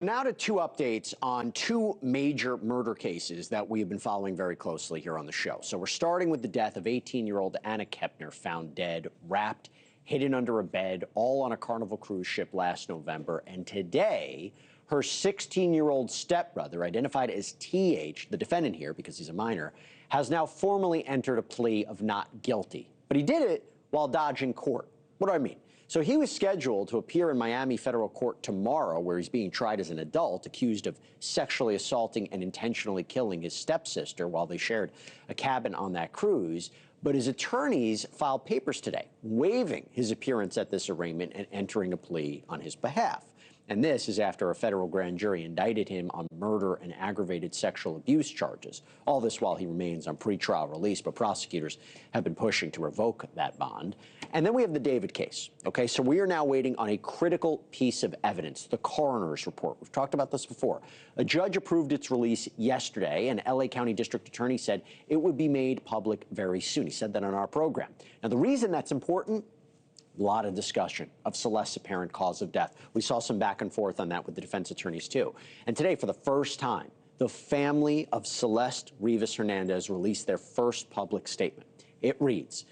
Now to two updates on two major murder cases that we have been following very closely here on the show. So we're starting with the death of 18-year-old Anna Kepner, found dead, wrapped, hidden under a bed, all on a Carnival cruise ship last November. And today, her 16-year-old stepbrother, identified as TH, the defendant here because he's a minor, has now formally entered a plea of not guilty. But he did it while dodging court. What do I mean? So he was scheduled to appear in Miami federal court tomorrow, where he's being tried as an adult, accused of sexually assaulting and intentionally killing his stepsister while they shared a cabin on that cruise. But his attorneys filed papers today, waiving his appearance at this arraignment and entering a plea on his behalf. And this is after a federal grand jury indicted him on murder and aggravated sexual abuse charges. All this while he remains on pretrial release, but prosecutors have been pushing to revoke that bond. And then we have the David case. Okay, so we are now waiting on a critical piece of evidence, the coroner's report. We've talked about this before. A judge approved its release yesterday, and LA County District Attorney said it would be made public very soon. He said that on our program. Now, the reason that's important, a lot of discussion of Celeste's apparent cause of death. We saw some back and forth on that with the defense attorneys, too. And today, for the first time, the family of Celeste Rivas Hernandez released their first public statement. It reads,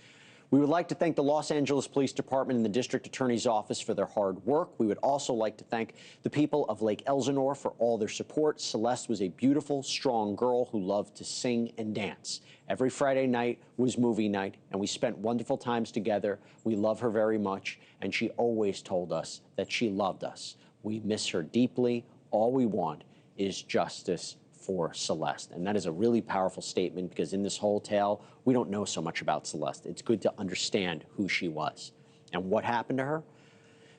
"We would like to thank the Los Angeles Police Department and the District Attorney's Office for their hard work. We would also like to thank the people of Lake Elsinore for all their support. Celeste was a beautiful, strong girl who loved to sing and dance. Every Friday night was movie night, and we spent wonderful times together. We love her very much, and she always told us that she loved us. We miss her deeply. All we want is justice for Celeste." And that is a really powerful statement, because in this whole tale, we don't know so much about Celeste. It's good to understand who she was and what happened to her.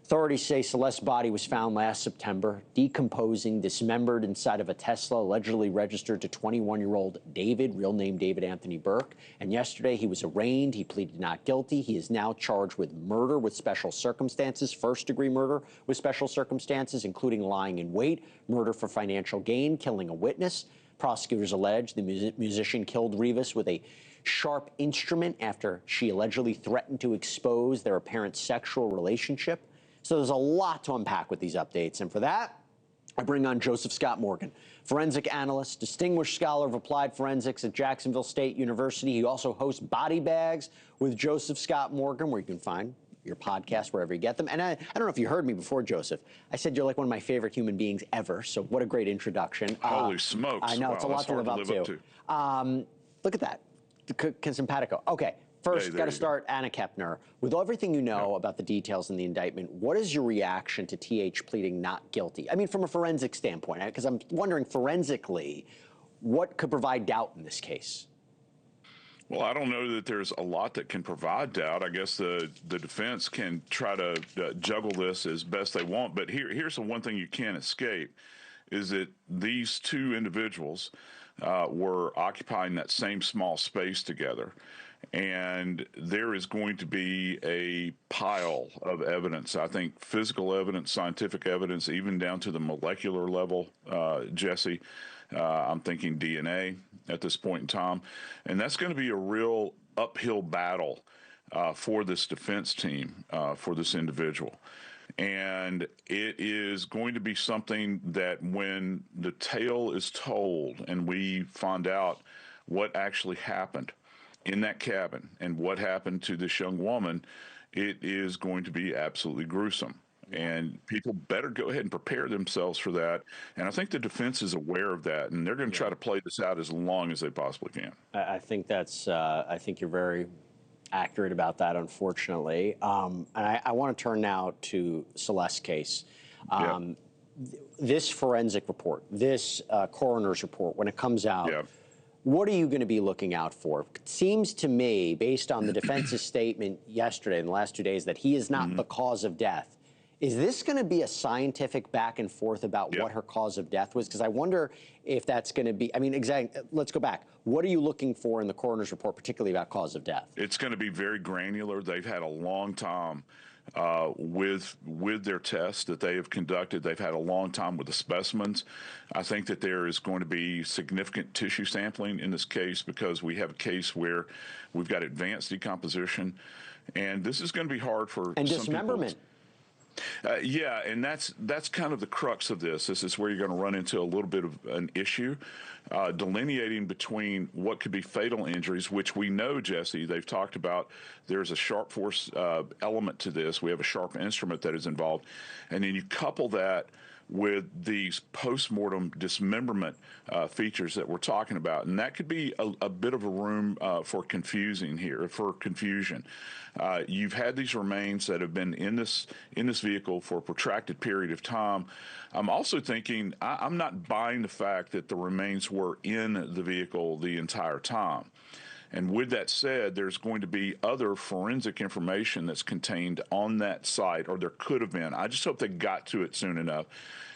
Authorities say Celeste's body was found last September, decomposing, dismembered inside of a Tesla allegedly registered to 21-year-old David, real name David Anthony Burke. And yesterday he was arraigned. He pleaded not guilty. He is now charged with murder with special circumstances, first-degree murder with special circumstances, including lying in wait, murder for financial gain, killing a witness. Prosecutors allege the musician killed Rivas with a sharp instrument after she allegedly threatened to expose their apparent sexual relationship. So there's a lot to unpack with these updates, and for that, I bring on Joseph Scott Morgan, forensic analyst, distinguished scholar of applied forensics at Jacksonville State University. He also hosts Body Bags with Joseph Scott Morgan, where you can find your podcast wherever you get them. And I don't know if you heard me before, Joseph. I said you're like one of my favorite human beings ever, so what a great introduction. Holy smokes. I know, wow, it's a lot to live up to. Look at that, simpatico. Okay. First, got to start, Anna Kepner. With everything you know about the details in the indictment, what is your reaction to TH pleading not guilty? I mean, from a forensic standpoint, because I'm wondering forensically, what could provide doubt in this case? Well, I don't know that there's a lot that can provide doubt. I guess the defense can try to juggle this as best they want. But here's the one thing you can't escape, is that these two individuals were occupying that same small space together. And there is going to be a pile of evidence, I think physical evidence, scientific evidence, even down to the molecular level, Jesse. I'm thinking DNA at this point in time. And that's going to be a real uphill battle for this defense team, for this individual. And it is going to be something that when the tale is told and we find out what actually happened in that cabin and what happened to this young woman, it is going to be absolutely gruesome. And people better go ahead and prepare themselves for that. And I think the defense is aware of that, and they're going to try to play this out as long as they possibly can. I think that's, I think you're very accurate about that, unfortunately. And I want to turn now to Celeste's case. This forensic report, this coroner's report, when it comes out, what are you going to be looking out for? It seems to me, based on the defense's statement yesterday, in the last 2 days, that he is not the cause of death. Is this going to be a scientific back and forth about what her cause of death was? Because I wonder if that's going to be, I mean, exactly, let's go back. What are you looking for in the coroner's report, particularly about cause of death? It's going to be very granular. They've had a long time with their tests that they have conducted. They've had a long time with the specimens. I think that there is going to be significant tissue sampling in this case, because we have a case where we've got advanced decomposition, and this is going to be hard for some dismemberment. Yeah, and that's kind of the crux of this. This is where you're going to run into a little bit of an issue, delineating between what could be fatal injuries, which we know, Jesse, they've talked about. There's a sharp force element to this. We have a sharp instrument that is involved, and then you couple that with these post-mortem dismemberment features that we're talking about, and that could be a bit of a room for confusion. You've had these remains that have been in this vehicle for a protracted period of time. I'm also thinking I'm not buying the fact that the remains were in the vehicle the entire time. And with that said, there's going to be other forensic information that's contained on that site, or there could have been. I just hope they got to it soon enough.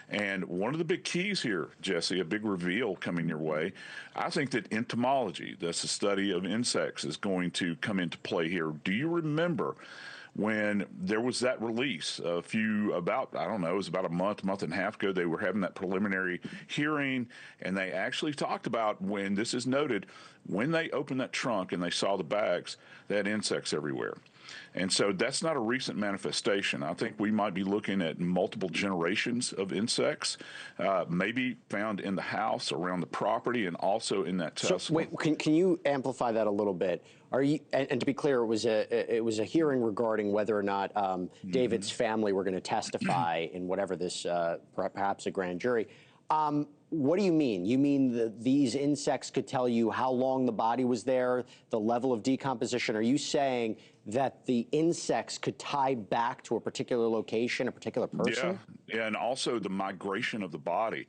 And one of the big keys here, Jesse, a big reveal coming your way, I think that entomology, that's the study of insects, is going to come into play here. Do you remember when there was that release I don't know, it was about a month and a half ago, they were having that preliminary hearing, and they actually talked about, when this is noted, when they opened that trunk and they saw the bags, they had insects everywhere. And so that's not a recent manifestation. I think we might be looking at multiple generations of insects, maybe found in the house, around the property, and also in that test. So, wait, can you amplify that a little bit? Are you, and to be clear, it was a hearing regarding whether or not David's family were going to testify in whatever this, perhaps a grand jury. What do you mean? You mean that these insects could tell you how long the body was there, the level of decomposition? Are you saying that the insects could tie back to a particular location, a particular person? Yeah, and also the migration of the body.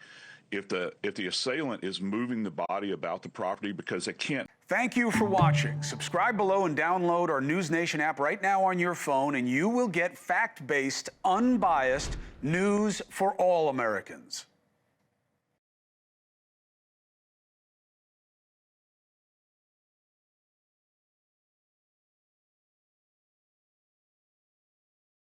If the assailant is moving the body about the property because they can't. Thank you for watching. Subscribe below and download our NewsNation app right now on your phone, and you will get fact-based, unbiased news for all Americans.